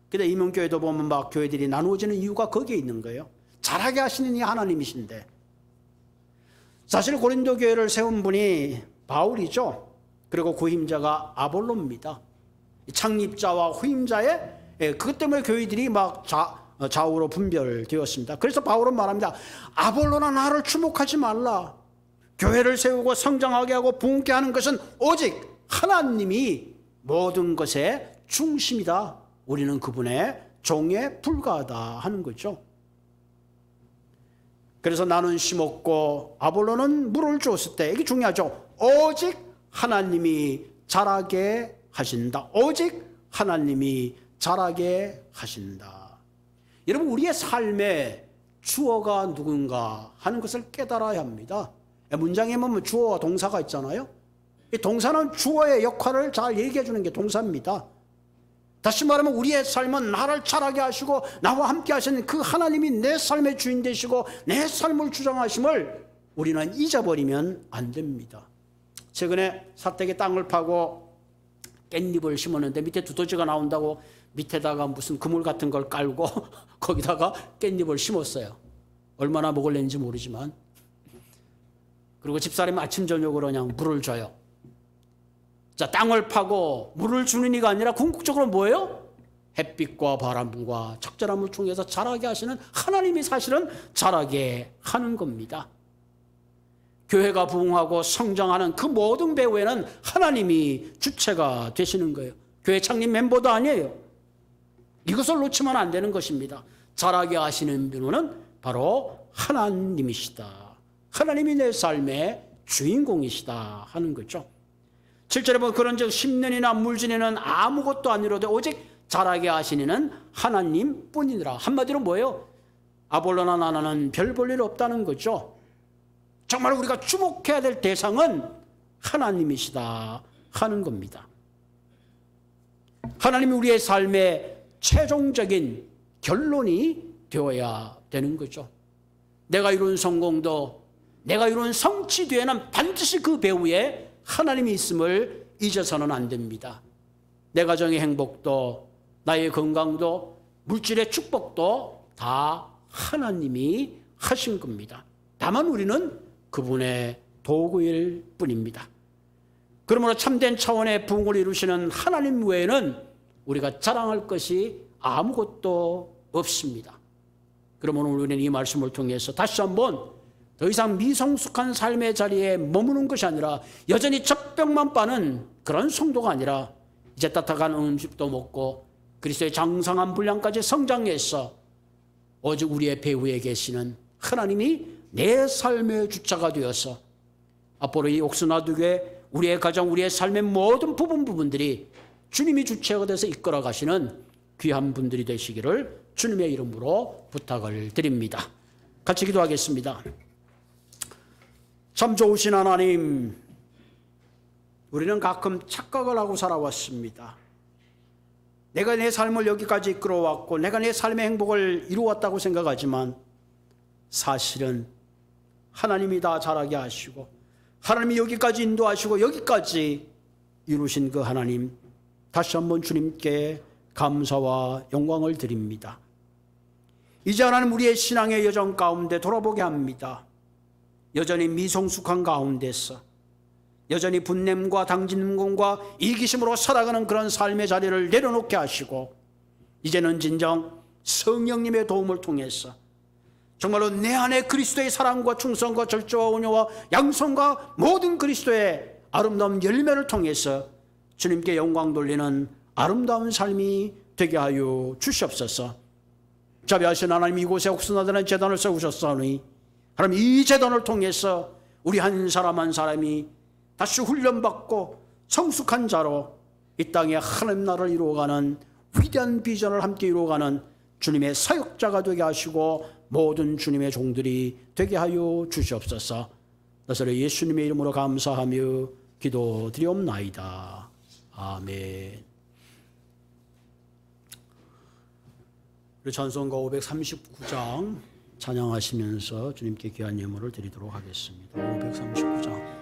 Speaker 1: 근데 이문교회도 보면 막 교회들이 나누어지는 이유가 거기에 있는 거예요. 자라게 하시는 이 하나님이신데, 사실 고린도 교회를 세운 분이 바울이죠. 그리고 후임자가 아볼로입니다. 창립자와 후임자의 그것 때문에 교회들이 막 좌우로 분별되었습니다. 그래서 바울은 말합니다. 아볼로나 나를 주목하지 말라. 교회를 세우고 성장하게 하고 부흥케 하는 것은 오직 하나님이 모든 것의 중심이다. 우리는 그분의 종에 불과하다 하는 거죠. 그래서 나는 심었고 아볼로는 물을 주었을 때, 이게 중요하죠. 오직 하나님이 자라게 하신다. 오직 하나님이 자라게 하신다. 여러분, 우리의 삶의 주어가 누군가 하는 것을 깨달아야 합니다. 문장에 보면 주어와 동사가 있잖아요. 이 동사는 주어의 역할을 잘 얘기해 주는 게 동사입니다. 다시 말하면 우리의 삶은 나를 자라게 하시고 나와 함께 하시는 그 하나님이 내 삶의 주인 되시고 내 삶을 주장하심을 우리는 잊어버리면 안 됩니다. 최근에 사택에 땅을 파고 깻잎을 심었는데 밑에 두더지가 나온다고 밑에다가 무슨 그물 같은 걸 깔고 거기다가 깻잎을 심었어요. 얼마나 먹을는지 모르지만. 그리고 집사람이 아침 저녁으로 그냥 물을 줘요. 자, 땅을 파고 물을 주는 이가 아니라 궁극적으로 뭐예요? 햇빛과 바람과 적절함을 통해서 자라게 하시는 하나님이 사실은 자라게 하는 겁니다. 교회가 부흥하고 성장하는 그 모든 배후에는 하나님이 주체가 되시는 거예요. 교회 창립 멤버도 아니에요. 이것을 놓치면 안 되는 것입니다. 자라게 하시는 분은 바로 하나님이시다. 하나님이 내 삶의 주인공이시다 하는 거죠. 7절에 보면 그런즉 심는이나 물주니는 아무것도 아니로되 오직 자라게 하시니는 하나님뿐이니라. 한마디로 뭐예요? 아볼로나 나나는 별 볼 일 없다는 거죠. 정말 우리가 주목해야 될 대상은 하나님이시다 하는 겁니다. 하나님이 우리의 삶의 최종적인 결론이 되어야 되는 거죠. 내가 이룬 성공도, 내가 이룬 성취 뒤에는 반드시 그 배후에 하나님이 있음을 잊어서는 안 됩니다. 내 가정의 행복도, 나의 건강도, 물질의 축복도 다 하나님이 하신 겁니다. 다만 우리는 그분의 도구일 뿐입니다. 그러므로 참된 차원의 부흥을 이루시는 하나님 외에는 우리가 자랑할 것이 아무것도 없습니다. 그러면 우리는 이 말씀을 통해서 다시 한번 더 이상 미성숙한 삶의 자리에 머무는 것이 아니라 여전히 젖병만 빠는 그런 성도가 아니라 이제 따뜻한 음식도 먹고 그리스도의 장성한 분량까지 성장해서 오직 우리의 배후에 계시는 하나님이 내 삶의 주체가 되어서 앞으로 이 옥수나두교회 우리의 가정, 우리의 삶의 모든 부분들이 주님이 주체가 돼서 이끌어 가시는 귀한 분들이 되시기를 주님의 이름으로 부탁을 드립니다. 같이 기도하겠습니다. 참 좋으신 하나님, 우리는 가끔 착각을 하고 살아왔습니다. 내가 내 삶을 여기까지 이끌어왔고 내가 내 삶의 행복을 이루었다고 생각하지만 사실은 하나님이 다 자라게 하시고 하나님이 여기까지 인도하시고 여기까지 이루신 그 하나님, 다시 한번 주님께 감사와 영광을 드립니다. 이제 하나님 우리의 신앙의 여정 가운데 돌아보게 합니다. 여전히 미성숙한 가운데서 여전히 분냄과 당진공과 이기심으로 살아가는 그런 삶의 자리를 내려놓게 하시고 이제는 진정 성령님의 도움을 통해서 정말로 내 안에 그리스도의 사랑과 충성과 절제와 온유와 양성과 모든 그리스도의 아름다운 열매를 통해서 주님께 영광 돌리는 아름다운 삶이 되게 하여 주시옵소서. 자비하신 하나님, 이곳에 옥순하다는 제단을 세우셨사오니 하나님, 이 제단을 통해서 우리 한 사람 한 사람이 다시 훈련받고 성숙한 자로 이 땅에 하나님 나라를 이루어가는 위대한 비전을 함께 이루어가는 주님의 사역자가 되게 하시고 모든 주님의 종들이 되게 하여 주시옵소서. 나사렛 예수님의 이름으로 감사하며 기도드리옵나이다. 아멘. 우리 찬송가 539장 찬양하시면서 주님께 귀한 예물을 드리도록 하겠습니다. 539장.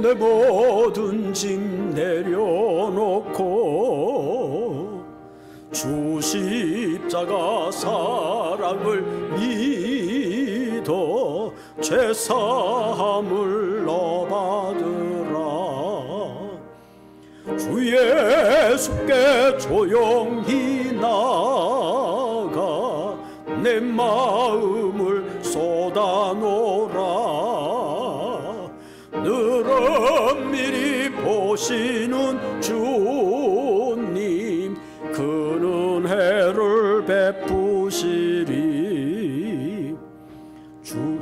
Speaker 2: 내 모든 짐 내려놓고 주 십자가 사랑을 믿어 죄사함을 너받으라. 주 예수께 조용히 나가 내 마음을 쏟아놓으라. 늘 엄밀히 보시는 주님, 그 은혜를 베푸시리. 주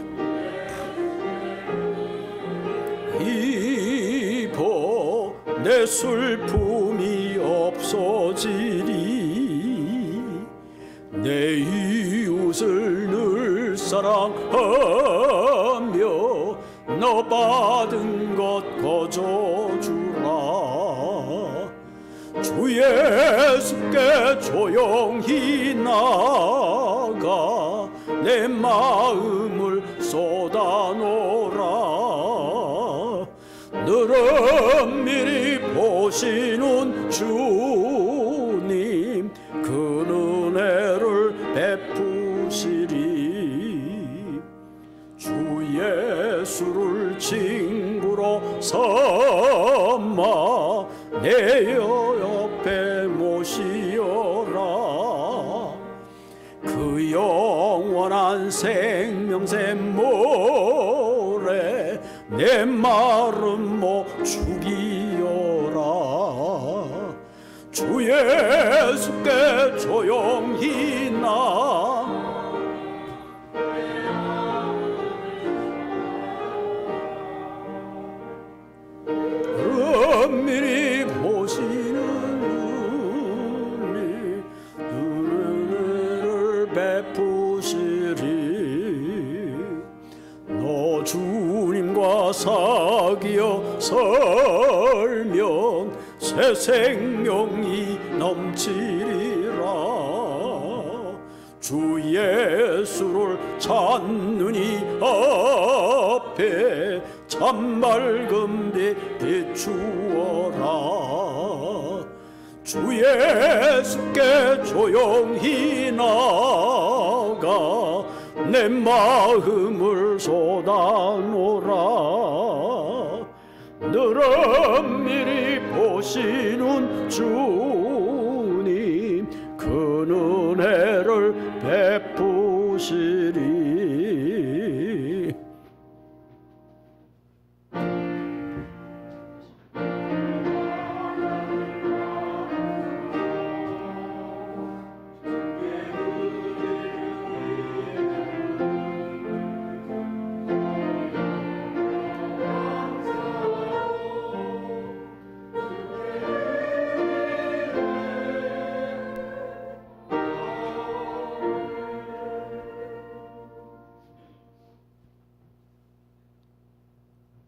Speaker 2: 입어 내 슬픔이 없어지리. 내 이웃을 늘 사랑하며 너 받은 것 거저주라. 주 예수께 조용히 나가 내 마음을 쏟아놓으라. 늘 엄밀히 보시는 주님, 그 은혜를 베푸시리. 주 예수를 친구로 삼아 내 옆에 모시어라. 그 영원한 생명샘 모래 내 마른 목 죽이어라. 주 예수께 조용히 엄밀히 보시는 눈이 은혜를 베푸시리. 너 주님과 사귀어 살면 새 생명이 넘치리라. 주 예수를 찾는 이 앞에 참맑은 빛 비추어라. 주 예수께 조용히 나가 내 마음을 쏟아놓으라. 늘 엄밀히 보시는 주님, 그 은혜를 베푸시리.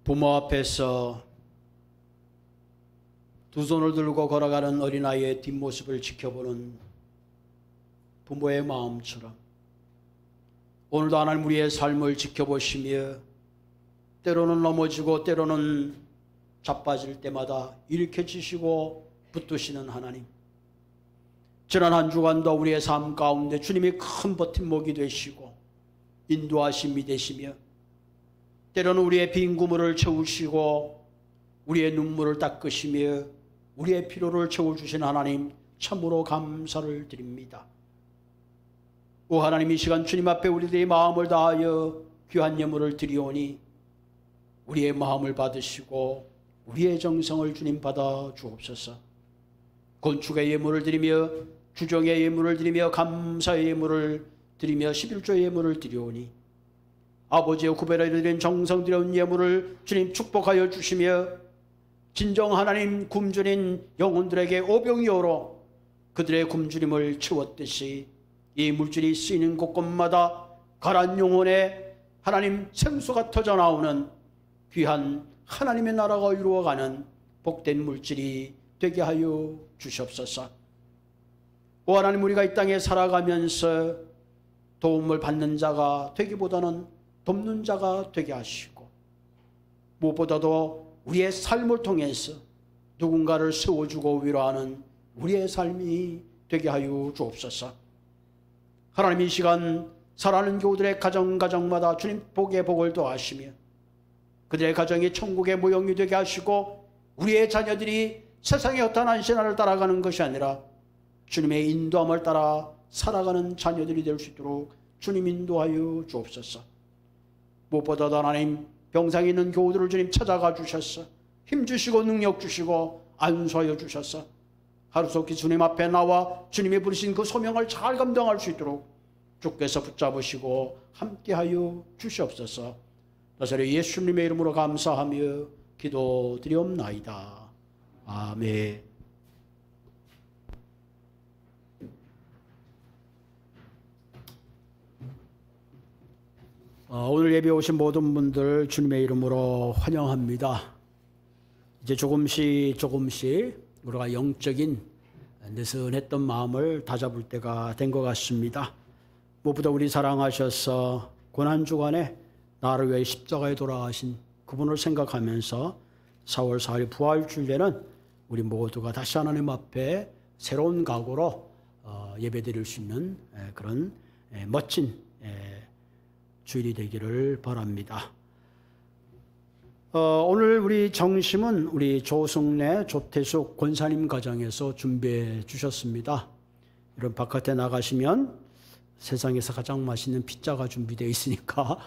Speaker 1: 부모 앞에서 두 손을 들고 걸어가는 어린아이의 뒷모습을 지켜보는 부모의 마음처럼 오늘도 하나님 우리의 삶을 지켜보시며 때로는 넘어지고 때로는 자빠질 때마다 일으켜주시고 붙드시는 하나님, 지난 한 주간도 우리의 삶 가운데 주님이 큰 버팀목이 되시고 인도하심이 되시며 때로는 우리의 빈 구멍을 채우시고 우리의 눈물을 닦으시며 우리의 필요를 채워주신 하나님 참으로 감사를 드립니다. 오 하나님, 이 시간 주님 앞에 우리들의 마음을 다하여 귀한 예물을 드리오니 우리의 마음을 받으시고 우리의 정성을 주님 받아 주옵소서. 건축의 예물을 드리며 주정의 예물을 드리며 감사의 예물을 드리며 11조의 예물을 드리오니 아버지의 구별하여 드린 정성 들여온 예물을 주님 축복하여 주시며 진정 하나님 굶주린 영혼들에게 오병이어로 그들의 굶주림을 채웠듯이 이 물질이 쓰이는 곳곳마다 가란 영혼에 하나님 생수가 터져나오는 귀한 하나님의 나라가 이루어가는 복된 물질이 되게 하여 주시옵소서. 오 하나님, 우리가 이 땅에 살아가면서 도움을 받는 자가 되기보다는 돕는 자가 되게 하시고 무엇보다도 우리의 삶을 통해서 누군가를 세워주고 위로하는 우리의 삶이 되게 하여 주옵소서. 하나님, 이 시간 살아가는 교우들의 가정마다 주님 복의 복을 더하시며 그들의 가정이 천국의 모형이 되게 하시고 우리의 자녀들이 세상의 허탄한 신화를 따라가는 것이 아니라 주님의 인도함을 따라 살아가는 자녀들이 될 수 있도록 주님 인도하여 주옵소서. 무엇보다도 하나님, 병상에 있는 교우들을 주님 찾아가 주셔서 힘주시고 능력 주시고 안수하여 주셔서 하루속히 주님 앞에 나와 주님이 부르신 그 소명을 잘 감당할 수 있도록 주께서 붙잡으시고 함께하여 주시옵소서. 나사렛 예수님의 이름으로 감사하며 기도드리옵나이다. 아멘. 오늘 예배 오신 모든 분들 주님의 이름으로 환영합니다. 이제 조금씩 우리가 영적인 느슨했던 마음을 다잡을 때가 된 것 같습니다. 무엇보다 우리 사랑하셔서 고난주간에 나를 위해 십자가에 돌아가신 그분을 생각하면서 4월 4일 부활주일에는 우리 모두가 다시 하나님 앞에 새로운 각오로 예배드릴 수 있는 그런 멋진 주일이 되기를 바랍니다. 오늘 우리 정심은 우리 조승래, 조태숙 권사님 가정에서 준비해 주셨습니다. 이런 바깥에 나가시면 세상에서 가장 맛있는 피자가 준비되어 있으니까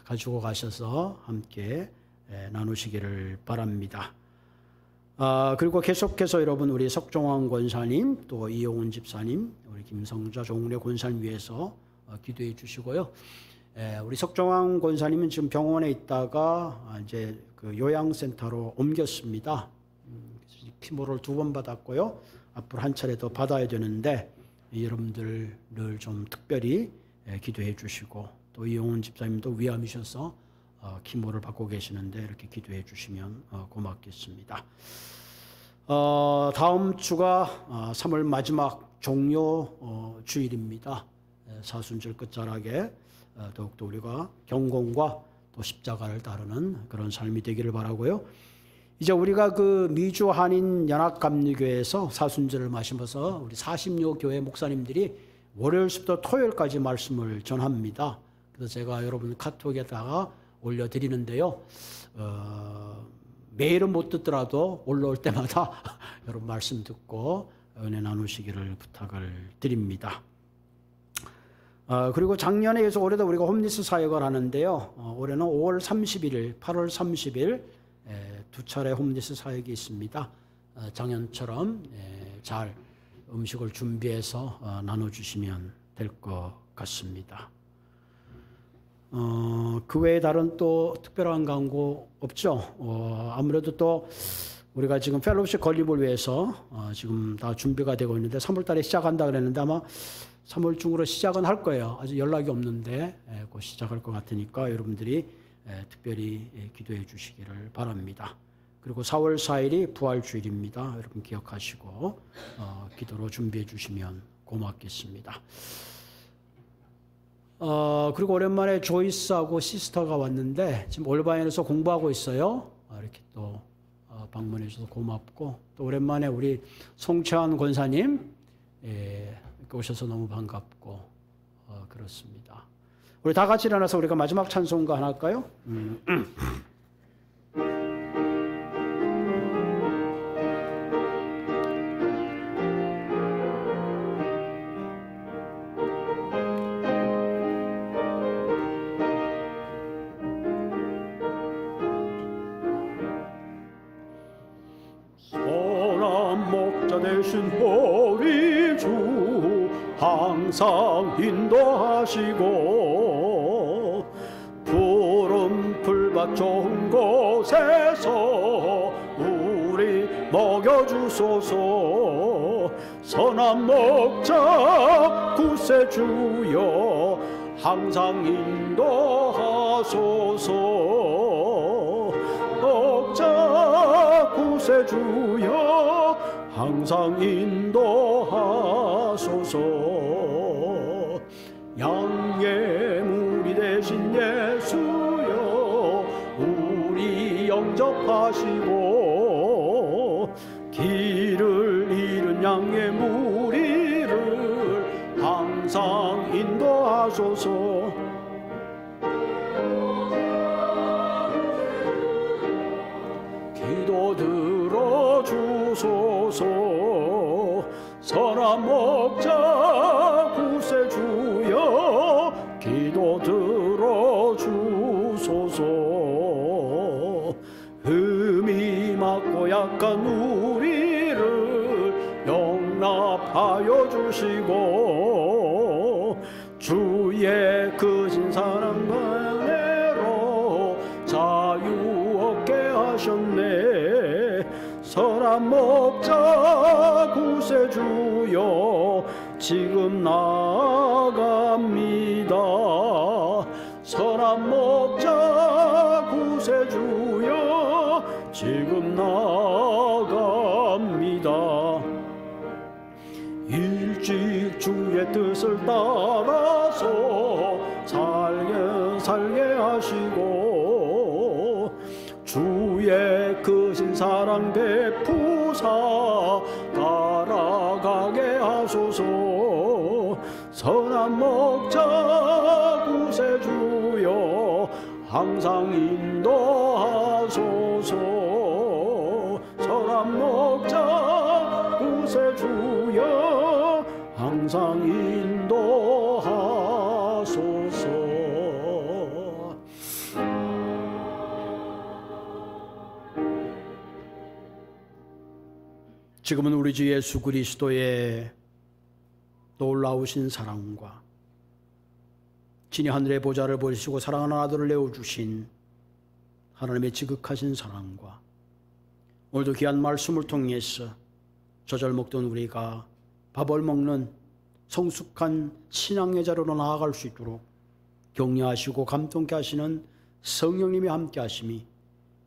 Speaker 1: 가지고 가셔서 함께 나누시기를 바랍니다. 그리고 계속해서 여러분 우리 석종환 권사님, 또 이용훈 집사님, 우리 김성자 종래 권사님 위해서 기도해 주시고요. 우리 석종환 권사님은 지금 병원에 있다가 이제 그 요양센터로 옮겼습니다. 키모를 2번 받았고요. 앞으로 한 차례 더 받아야 되는데 여러분들 늘 좀 특별히 기도해 주시고, 또 이용훈 집사님도 위암이셔서 키모를 받고 계시는데 이렇게 기도해 주시면 고맙겠습니다. 다음 주가 3월 마지막 종료 주일입니다. 사순절 끝자락에 더욱더 우리가 경건과 또 십자가를 따르는 그런 삶이 되기를 바라고요. 이제 우리가 그 미주 한인 연합감리교회에서 사순절을 마시면서 우리 40여 교회 목사님들이 월요일부터 토요일까지 말씀을 전합니다. 그래서 제가 여러분 카톡에다가 올려드리는데요. 매일은 못 듣더라도 올라올 때마다 여러분 말씀 듣고 은혜 나누시기를 부탁을 드립니다. 그리고 작년에 이어서 올해도 우리가 홈리스 사역을 하는데요. 올해는 5월 31일, 8월 30일 두 차례 홈리스 사역이 있습니다. 작년처럼 잘 음식을 준비해서 나눠주시면 될 것 같습니다. 그 외에 다른 또 특별한 광고 없죠? 아무래도 또 우리가 지금 펠로우십 건립을 위해서 지금 다 준비가 되고 있는데 3월 달에 시작한다 그랬는데 아마 3월 중으로 시작은 할 거예요. 아직 연락이 없는데 곧 시작할 것 같으니까 여러분들이 특별히 기도해 주시기를 바랍니다. 그리고 4월 4일이 부활주일입니다. 여러분 기억하시고 기도로 준비해 주시면 고맙겠습니다. 그리고 오랜만에 조이스하고 시스터가 왔는데 지금 올바인에서 공부하고 있어요. 이렇게 또 방문해 주셔서 고맙고, 또 오랜만에 우리 송채환 권사님 오셔서 너무 반갑고 그렇습니다. 우리 다 같이 일어나서 우리가 마지막 찬송가 하나 할까요?
Speaker 2: 되신 우리 주 항상 인도하시고 푸른 풀밭 좋은 곳에서 우리 먹여주소서. 선한 목자 구세주여 항상 인도하소서. 목자 구세주여 항상 인도하소서. 양의 무리 되신 예수여 우리 영접하시고 길을 잃은 양의 무리를 항상 인도하소서. 기도 들어주소서. 선한 목자 구세주여 기도 들어주소서. 흠이 맞고 약한 우리를 용납하여 주시고 주의 크신 사랑과 은혜로 자유 얻게 하셨네. 선한 목자 구세주여 지금 나아갑니다. 선한 목자 구세주여 지금 나아갑니다. 일찍 주의 뜻을 따라서 살게 하시고 주의 크신 사랑 베푸사 따라가게 하소서. 선한 목자 구세주여 항상 인도하소서. 선한 목자 구세주여 항상 인도하소서.
Speaker 1: 지금은 우리 주 예수 그리스도의 놀라우신 사랑과 진히 하늘의 보좌를 버리시고 사랑하는 아들을 내어주신 하나님의 지극하신 사랑과 오늘도 귀한 말씀을 통해서 저절 먹던 우리가 밥을 먹는 성숙한 신앙의 자료로 나아갈 수 있도록 격려하시고 감동케 하시는 성령님이 함께 하심이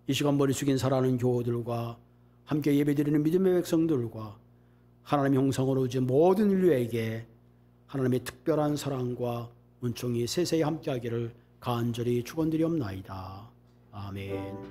Speaker 1: 이 시간 머리 숙인 사랑하는 교우들과 함께 예배드리는 믿음의 백성들과 하나님의 형상으로 지은 모든 인류에게 하나님의 특별한 사랑과 은총이 세세히 함께하기를 간절히 축원드리옵나이다. 아멘.